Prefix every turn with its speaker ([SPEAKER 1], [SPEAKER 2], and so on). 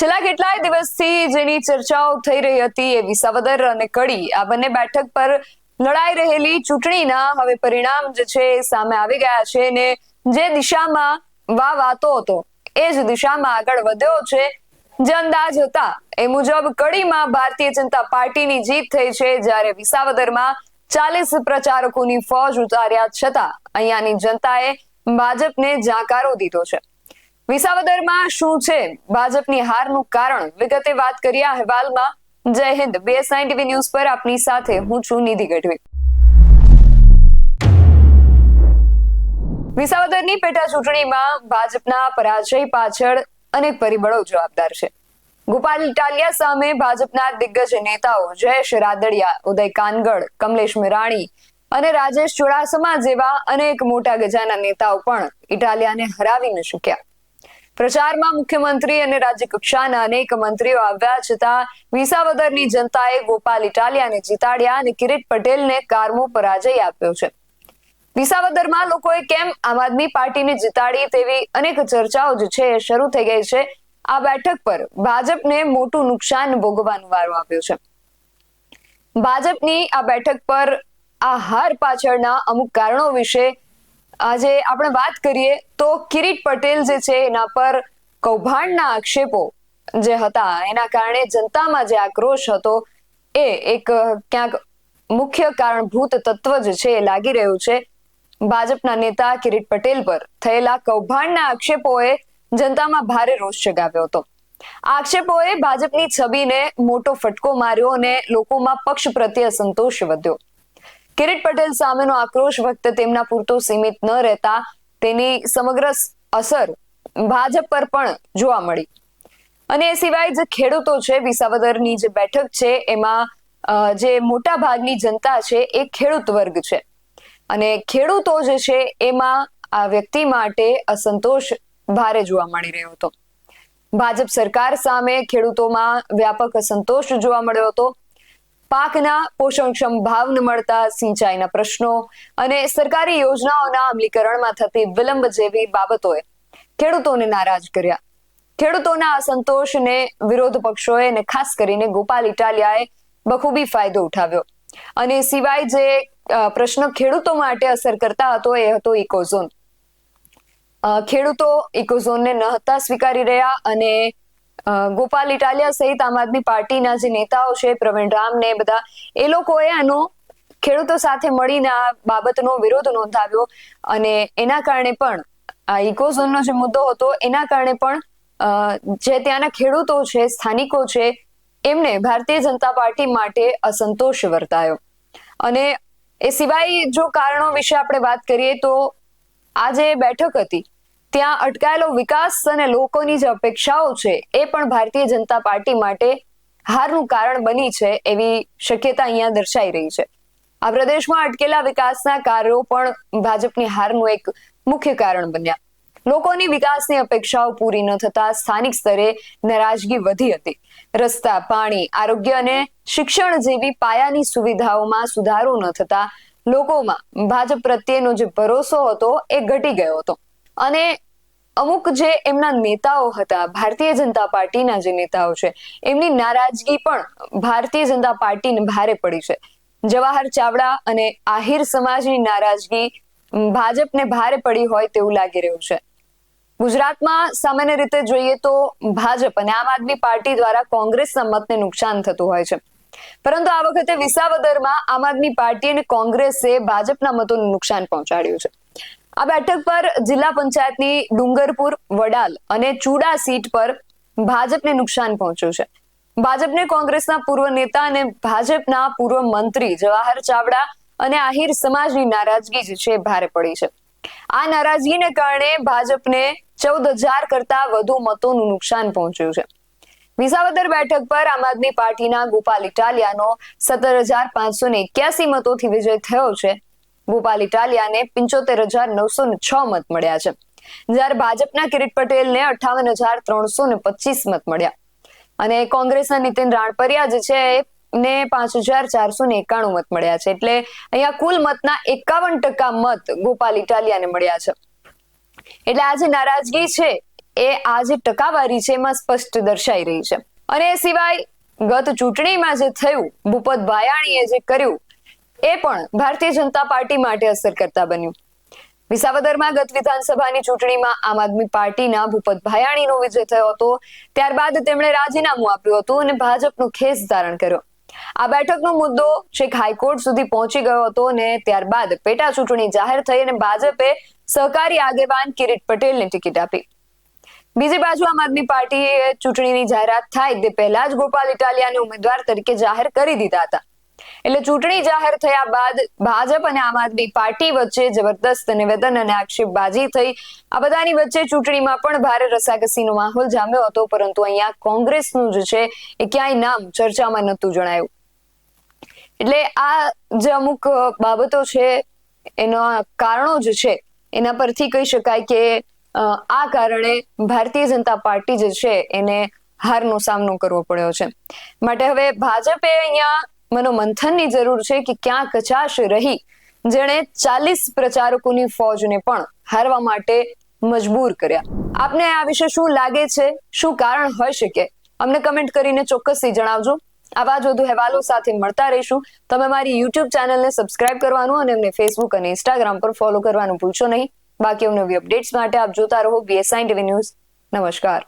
[SPEAKER 1] છેલ્લા કેટલાય દિવસથી જેની ચર્ચાઓ થઈ રહી હતી એ વિસાવદર અને કડી આ બંને બેઠક પર લડાઈ રહેલી ચૂંટણીના હવે પરિણામ જે છે સામે આવી ગયા છે ને જે દિશામાં વાતો હતો એ જ દિશામાં આગળ વધ્યો છે। જે અંદાજ હતા એ મુજબ કડીમાં ભારતીય જનતા પાર્ટીની જીત થઈ છે, જ્યારે વિસાવદરમાં 40 પ્રચારકોની ફોજ ઉતાર્યા છતાં અહીંયાની જનતાએ ભાજપને જાકારો દીધો છે। વિસાવદરમાં શું છે ભાજપની હારનું કારણ, વિગતે વાત કરીએ આ અહેવાલમાં। જય હિન્દ, BS9 TV ન્યૂઝ પર આપની સાથે હું છું નિધિ ગઢવી। વિસાવદરની પેટા ચૂંટણીમાં ભાજપના પરાજય પાછળ અનેક પરિબળો જવાબદાર છે। ગોપાલ ઇટાલિયા સામે ભાજપના દિગ્ગજ નેતાઓ જયેશ રાદડિયા, ઉદય કાનગડ, કમલેશ મિરાણી અને રાજેશ ચુડાસમા જેવા અનેક મોટા ગજાના નેતાઓ પણ ઇટાલિયાને હરાવી ન શક્યા। પ્રચારમાં મુખ્યમંત્રી અને રાજ્ય કક્ષાના અનેક મંત્રીઓ આવ્યા છતાં વિસાવદરની જનતાએ ગોપાલ ઇટાલિયાને જીતાડ્યા અને કિરીટ પટેલને કારમો પરાજય આપ્યો છે। વિસાવદરમાં લોકોએ કેમ આમ આદમી પાર્ટીને જીતાડી તેવી અનેક ચર્ચાઓ જે છે એ શરૂ થઈ ગઈ છે। આ બેઠક પર ભાજપને મોટું નુકસાન ભોગવવાનો વારો આવ્યો છે। ભાજપની આ બેઠક પર આ હાર પાછળના અમુક કારણો વિશે આજે આપણે વાત કરીએ તો કિરીટ પટેલ જે છે એના પર કૌભાંડના આક્ષેપો જે હતા એના કારણે જનતામાં જે આક્રોશ હતો એ એક ક્યાંક મુખ્ય કારણભૂત તત્વ જે છે એ લાગી રહ્યું છે। ભાજપના નેતા કિરીટ પટેલ પર થયેલા કૌભાંડના આક્ષેપોએ જનતામાં ભારે રોષ જગાવ્યો હતો। આક્ષેપોએ ભાજપની છબીને મોટો ફટકો માર્યો અને લોકોમાં પક્ષ પ્રત્યે અસંતોષ વધ્યો। કિરીટ પટેલ સામેનો આક્રોશ ફક્ત તેમના પૂરતો સીમિત ન રહેતા તેની સમગ્ર અસર ભાજપ પર પણ જોવા મળી। અને એ સિવાય જે ખેડૂતો છે, વિસાવદરની જે બેઠક છે એમાં જે મોટા ભાગની જનતા છે એ ખેડૂત વર્ગ છે અને ખેડૂતો જે છે એમાં આ વ્યક્તિ માટે અસંતોષ ભારે જોવા મળી રહ્યો હતો। ભાજપ સરકાર સામે ખેડૂતોમાં વ્યાપક અસંતોષ જોવા મળ્યો હતો। પાકના પોષણક્ષમ ભાવ ન મળતા, સિંચાઈના પ્રશ્નો અને સરકારી યોજનાઓના અમલીકરણમાં થતી વિલંબ જેવી બાબતોએ ખેડૂતોને નારાજ કર્યા। ખેડૂતોના અસંતોષને વિરોધ પક્ષોએ અને ખાસ કરીને ગોપાલ ઇટાલિયાએ બખૂબી ફાયદો ઉઠાવ્યો। અને સિવાય જે પ્રશ્ન ખેડૂતો માટે અસર કરતા હતો એ હતો ઇકોઝોન। ખેડૂતો ઇકોઝોનને ન હતા સ્વીકારી રહ્યા અને ગોપાલ ઇટાલિયા સહિત આમ આદમી પાર્ટીના જે નેતાઓ છે, પ્રવીણ રામ ને બધા, એ લોકોએ આનો ખેડૂતો સાથે મળીને આ બાબતનો વિરોધ નોંધાવ્યો અને એના કારણે પણ આ ઇકોઝોનનો જે મુદ્દો હતો એના કારણે પણ જે ત્યાંના ખેડૂતો છે, સ્થાનિકો છે, એમને ભારતીય જનતા પાર્ટી માટે અસંતોષ વર્તાયો। અને એ સિવાય જો કારણો વિશે આપણે વાત કરીએ તો આ જે બેઠક હતી ત્યાં અટકાયેલો વિકાસ અને લોકોની જે અપેક્ષાઓ છે એ પણ ભારતીય જનતા પાર્ટી માટે હારનું કારણ બની છે એવી શક્યતા અહીંયા દર્શાઈ રહી છે। આ પ્રદેશમાં અટકેલા વિકાસના કાર્યો પણ ભાજપની હારનું એક મુખ્ય કારણ બન્યા। લોકોની વિકાસની અપેક્ષાઓ પૂરી ન થતા સ્થાનિક સ્તરે નારાજગી વધી હતી। રસ્તા, પાણી, આરોગ્ય અને શિક્ષણ જેવી પાયાની સુવિધાઓમાં સુધારો ન થતા લોકોમાં ભાજપ પ્રત્યેનો જે ભરોસો હતો એ ઘટી ગયો હતો અને અમુક જે એમના નેતાઓ હતા, ભારતીય જનતા પાર્ટીના જે નેતાઓ છે, એમની નારાજગી પણ ભારતીય જનતા પાર્ટીને ભારે પડી છે। જવાહર ચાવડા અને આહિર સમાજની નારાજગી ભાજપને ભારે પડી હોય તેવું લાગી રહ્યું છે। ગુજરાતમાં સામાન્ય રીતે જોઈએ તો ભાજપ અને આમ આદમી પાર્ટી દ્વારા કોંગ્રેસના મતને નુકસાન થતું હોય છે, પરંતુ આ વખતે વિસાવદરમાં આમ આદમી પાર્ટી અને કોંગ્રેસે ભાજપના મતોને નુકસાન પહોંચાડ્યું છે। આ બેઠક પર જિલ્લા પંચાયતની ડુંગરપુર, વડાલ અને ચુડા સીટ પર ભાજપને નુકસાન પહોંચ્યું છે। ભાજપને કોંગ્રેસના પૂર્વ નેતા અને ભાજપના પૂર્વ મંત્રી જવાહર ચાવડા અને આહિર સમાજની નારાજગી જે છે ભારે પડી છે। આ નારાજગીને કારણે ભાજપને 14,000 કરતા વધુ મતોનું નુકસાન પહોંચ્યું છે। વિસાવદર બેઠક પર આમ આદમી પાર્ટીના ગોપાલ ઇટાલિયાનો 17,581 મતોથી વિજય થયો છે। ગોપાલ ઇટાલિયાને 75,906 મત મળ્યા છે, જ્યારે ભાજપના કિરીટ પટેલને 58,325 મત મળ્યા અને કોંગ્રેસના નીતિન રાણપરિયા જે છે ને 5,491 મત મળ્યા છે। એટલે અહીંયા કુલ મતના 51% મત ગોપાલ ઇટાલિયાને મળ્યા છે। એટલે આ જે નારાજગી છે એ આ જે ટકાવારી છે એમાં સ્પષ્ટ દર્શાઈ રહી છે. અને એ સિવાય ગત ચૂંટણીમાં જે થયું, ભૂપત ભાયાણીએ જે કર્યું, એ પણ ભારતીય જનતા પાર્ટી માટે અસર કરતા બન્યું. વિસાવદરમાં ગત વિધાનસભાની ચૂંટણીમાં આમ આદમી પાર્ટીના ભૂપત ભાયાણીનો વિજય થયો હતો. ત્યારબાદ તેમણે રાજીનામું આપ્યું હતું અને ભાજપનો ખેસ ધારણ કર્યો. આ બેઠકનો મુદ્દો છેક હાઈકોર્ટ સુધી પહોંચી ગયો હતો અને ત્યારબાદ પેટા ચૂંટણી જાહેર થઈ અને ભાજપે સહકારી આગેવાન કિરીટ પટેલને ટિકિટ આપી. બીજી બાજુ આમ આદમી પાર્ટીએ ચૂંટણીની જાહેરાત થાય તે પહેલા જ ગોપાલ ઇટાલિયાને ઉમેદવાર તરીકે જાહેર કરી દીધા હતા. એટલે ચૂંટણી જાહેર થયા બાદ ભાજપ અને આમ આદમી પાર્ટી વચ્ચે જબરદસ્ત નિવેદન અને આક્ષેપબાજી થઈ. આ બધાની વચ્ચે ચૂંટણીમાં પણ ભારે રસાકસીનો માહોલ જામ્યો હતો, પરંતુ અહીંયા કોંગ્રેસનું જે છે એ ક્યાંય નામ ચર્ચામાં નહોતું જણાયું. એટલે આ જે અમુક બાબતો છે એના કારણો જે છે એના પરથી કહી શકાય કે આ કારણે ભારતીય જનતા પાર્ટી જે છે એને હારનો સામનો કરવો પડ્યો છે. માટે હવે ભાજપે અહીંયા મનોમંથનની જરૂર છે કે ક્યાં કચાશ રહી જેણે 40 પ્રચારકોની ફોજને પણ હારવા માટે મજબૂર કર્યા. આપને આ વિશે શું લાગે છે? શું કારણ હોઈ શકે? અમને કમેન્ટ કરીને ચોક્કસથી જણાવજો. આવા જ વધુ અહેવાલો સાથે મળતા રહીશું. તમે મારી YouTube ચેનલને સબસ્ક્રાઇબ કરવાનું અને અમને Facebook અને Instagram પર ફોલો કરવાનું ભૂલશો નહીં. બાકી નવી અપડેટ્સ માટે આપ જોતા રહો BSI TV ન્યૂઝ. નમસ્કાર.